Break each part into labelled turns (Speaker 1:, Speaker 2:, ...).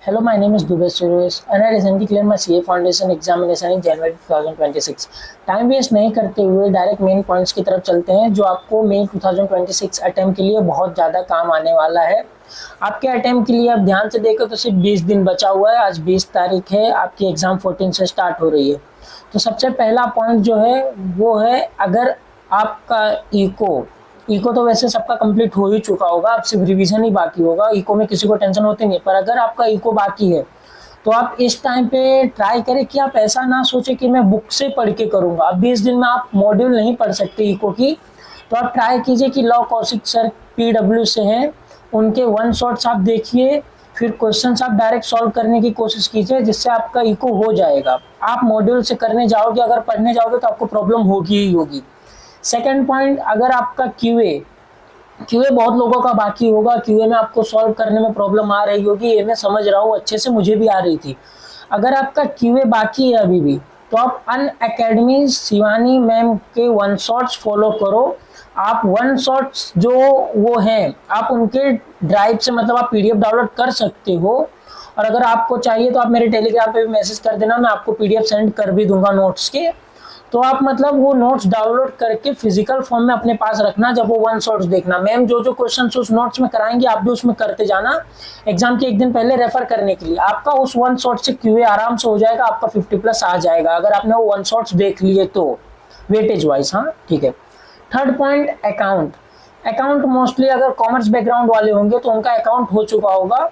Speaker 1: Hello, my name is Dubey Suresh and I recently cleared my CA Foundation examination in January 2026. Time waste नहीं करते हुए direct main points की तरफ चलते हैं जो आपको मई 2026 अटेम्प्ट के लिए बहुत ज़्यादा काम आने वाला है। आपके अटेम्प्ट के लिए आप ध्यान से देखो तो सिर्फ 20 दिन बचा हुआ है। आज 20 तारीख है, आपकी एग्ज़ाम 14 से स्टार्ट हो रही है। तो सबसे पहला पॉइंट जो है वो है, अगर आपका इको तो वैसे सबका कंप्लीट हो ही चुका होगा, अब सिर्फ रिवीजन ही बाकी होगा। इको में किसी को टेंशन होती नहीं है, पर अगर आपका इको बाकी है तो आप इस टाइम पे ट्राई करें कि आप ऐसा ना सोचें कि मैं बुक से पढ़ के करूँगा। अब 20 दिन में आप मॉड्यूल नहीं पढ़ सकते इको की, तो आप ट्राई कीजिए कि लॉ कौशिक सर PW से हैं, उनके वन शॉट्स आप देखिए, फिर क्वेश्चंस आप डायरेक्ट सॉल्व करने की कोशिश कीजिए, जिससे आपका इको हो जाएगा। आप मॉड्यूल से करने जाओगे, अगर पढ़ने जाओगे तो आपको प्रॉब्लम होगी ही होगी। सेकेंड पॉइंट, अगर आपका क्यूए बहुत लोगों का बाकी होगा, क्यूए में आपको सॉल्व करने में प्रॉब्लम आ रही होगी, ये मैं समझ रहा हूँ अच्छे से, मुझे भी आ रही थी। अगर आपका क्यूए बाकी है अभी भी, तो आप अनअकैडमी शिवानी मैम के वन शॉट्स फॉलो करो। आप वन शॉट्स जो वो हैं, आप उनके ड्राइव से मतलब आप PDF डाउनलोड कर सकते हो, और अगर आपको चाहिए तो आप मेरे टेलीग्राम पे भी मैसेज कर देना, मैं आपको PDF सेंड कर भी दूंगा नोट्स के। तो आप मतलब वो नोट्स डाउनलोड करके फिजिकल फॉर्म में अपने पास रखना, जब वो वन शॉट्स देखना। मैम जो जो क्वेश्चन उस नोट्स में कराएंगे आप भी उसमें करते जाना, एग्जाम के एक दिन पहले रेफर करने के लिए। आपका उस वन शॉट से क्यूए आराम से हो जाएगा, आपका 50+ आ जाएगा अगर आपने वो वन शॉट्स देख लिए तो, वेटेज वाइज। हाँ ठीक है। थर्ड पॉइंट, अकाउंट मोस्टली अगर कॉमर्स बैकग्राउंड वाले होंगे तो उनका अकाउंट हो चुका होगा,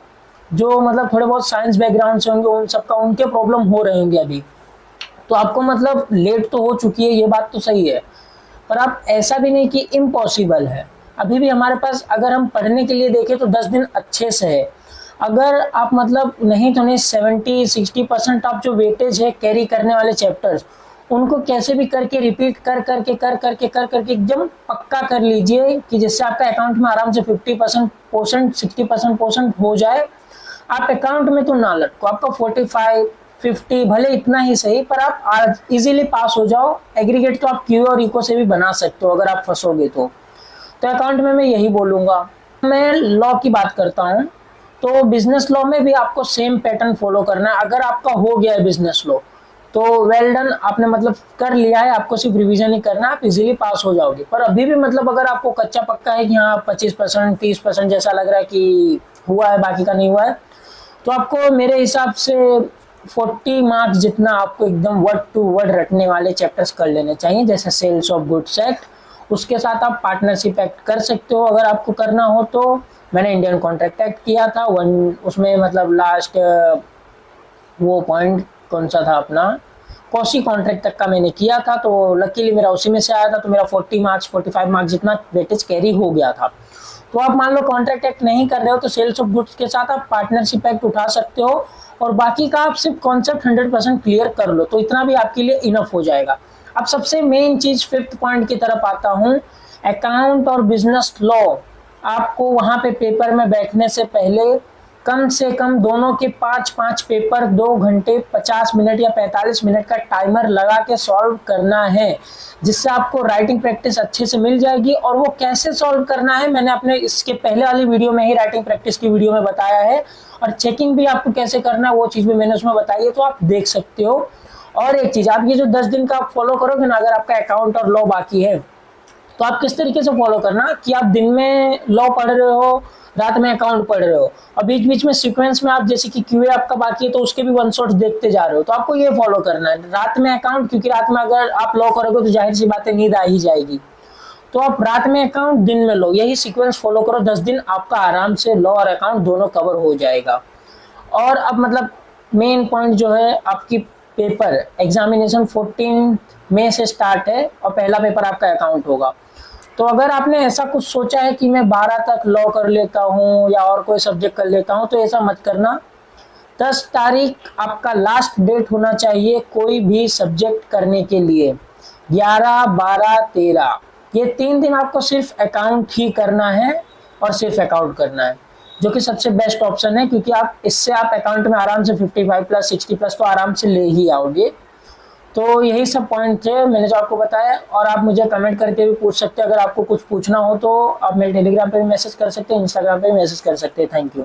Speaker 1: जो मतलब थोड़े बहुत साइंस बैकग्राउंड से होंगे उन सबका उनके प्रॉब्लम हो रहे होंगे अभी। तो आपको मतलब लेट तो हो चुकी है, ये बात तो सही है, पर आप ऐसा भी नहीं कि इम्पॉसिबल है। अभी भी हमारे पास अगर हम पढ़ने के लिए देखें तो 10 दिन अच्छे से है। अगर आप मतलब नहीं तो नहीं 70-60% आप जो वेटेज है कैरी करने वाले चैप्टर्स, उनको कैसे भी करके रिपीट कर करके एकदम पक्का कर लीजिए कि जिससे आपका अकाउंट में आराम से 50% पोर्शन 60% पोर्शन हो जाए। आप अकाउंट में तो ना लटको, आपका 45-50 भले इतना ही सही, पर आप आज इजीली पास हो जाओ। एग्रीगेट तो आप क्यू और इको से भी बना सकते हो अगर आप फंसोगे तो अकाउंट में मैं यही बोलूँगा। मैं लॉ की बात करता हूँ तो बिजनेस लॉ में भी आपको सेम पैटर्न फॉलो करना है। अगर आपका हो गया है बिजनेस लॉ तो वेल डन, आपने मतलब कर लिया है, आपको सिर्फ रिवीजन ही करना है, आप इजीली पास हो जाओगे। पर अभी भी मतलब अगर आपको कच्चा पक्का है कि हाँ 25% 30% जैसा लग रहा है कि हुआ है बाकी का नहीं हुआ है, तो आपको मेरे हिसाब से 40 मार्क्स जितना आपको एकदम वर्ड टू वर्ड रटने वाले चैप्टर्स कर लेने चाहिए, जैसे सेल्स ऑफ गुड्स एक्ट। उसके साथ आप पार्टनरशिप एक्ट कर सकते हो अगर आपको करना हो तो। मैंने इंडियन कॉन्ट्रैक्ट एक्ट किया था उसमें मतलब लास्ट वो पॉइंट कौन सा था अपना, कॉसी कॉन्ट्रैक्ट तक का मैंने किया था, तो लकीली मेरा उसी में से आया था, तो मेरा 40 मार्क्स 45 मार्क्स जितना वेटेज कैरी हो गया था। तो आप मान लो कॉन्ट्रैक्ट एक्ट नहीं कर रहे हो तो सेल्स ऑफ गुड्स के साथ आप पार्टनरशिप एक्ट उठा सकते हो, और बाकी का आप सिर्फ कॉन्सेप्ट 100% क्लियर कर लो, तो इतना भी आपके लिए इनफ हो जाएगा। अब सबसे मेन चीज 5th पॉइंट की तरफ आता हूँ, अकाउंट और बिजनेस लॉ। आपको वहाँ पे पेपर में बैठने से पहले कम से कम दोनों के 5-5 पेपर 2 घंटे 50 मिनट या 45 मिनट का टाइमर लगा के सॉल्व करना है, जिससे आपको राइटिंग प्रैक्टिस अच्छे से मिल जाएगी। और वो कैसे सॉल्व करना है मैंने अपने इसके पहले वाली वीडियो में ही राइटिंग प्रैक्टिस की वीडियो में बताया है, और चेकिंग भी आपको कैसे करना है वो चीज़ भी मैंने उसमें बताई है, तो आप देख सकते हो। और एक चीज़, आप ये जो 10 दिन का आप फॉलो करोगे ना, अगर आपका अकाउंट और लॉ बाकी है तो आप किस तरीके से फॉलो करना कि आप दिन में लॉ पढ़ रहे हो, रात में अकाउंट पढ़ रहे हो, और बीच बीच में सीक्वेंस में आप जैसे कि क्यूए आपका बाकी है तो उसके भी वन शॉट्स देखते जा रहे हो, तो आपको ये फॉलो करना है। रात में अकाउंट, क्योंकि रात में अगर आप लॉ करोगे तो जाहिर सी बात है नींद आ ही जाएगी, तो आप रात में अकाउंट दिन में लो, यही सीक्वेंस फॉलो करो। 10 दिन आपका आराम से लॉ और अकाउंट दोनों कवर हो जाएगा। और अब मतलब मेन पॉइंट जो है, आपकी पेपर एग्जामिनेशन 14 मई से स्टार्ट है और पहला पेपर आपका अकाउंट होगा। तो अगर आपने ऐसा कुछ सोचा है कि मैं 12 तक लॉ कर लेता हूँ या और कोई सब्जेक्ट कर लेता हूँ, तो ऐसा मत करना। 10 तारीख आपका लास्ट डेट होना चाहिए कोई भी सब्जेक्ट करने के लिए। 11, 12, 13 ये 3 दिन आपको सिर्फ अकाउंट ही करना है, और सिर्फ अकाउंट करना है, जो कि सबसे बेस्ट ऑप्शन है, क्योंकि आप इससे आप अकाउंट में आराम से 55+ 60+ तो आराम से ले ही आओगे। तो यही सब पॉइंट थे मैंने जो आपको बताया, और आप मुझे कमेंट करके भी पूछ सकते हैं। अगर आपको कुछ पूछना हो तो आप मेरे टेलीग्राम पे भी मैसेज कर सकते हैं, इंस्टाग्राम पे भी मैसेज कर सकते हैं। Thank you.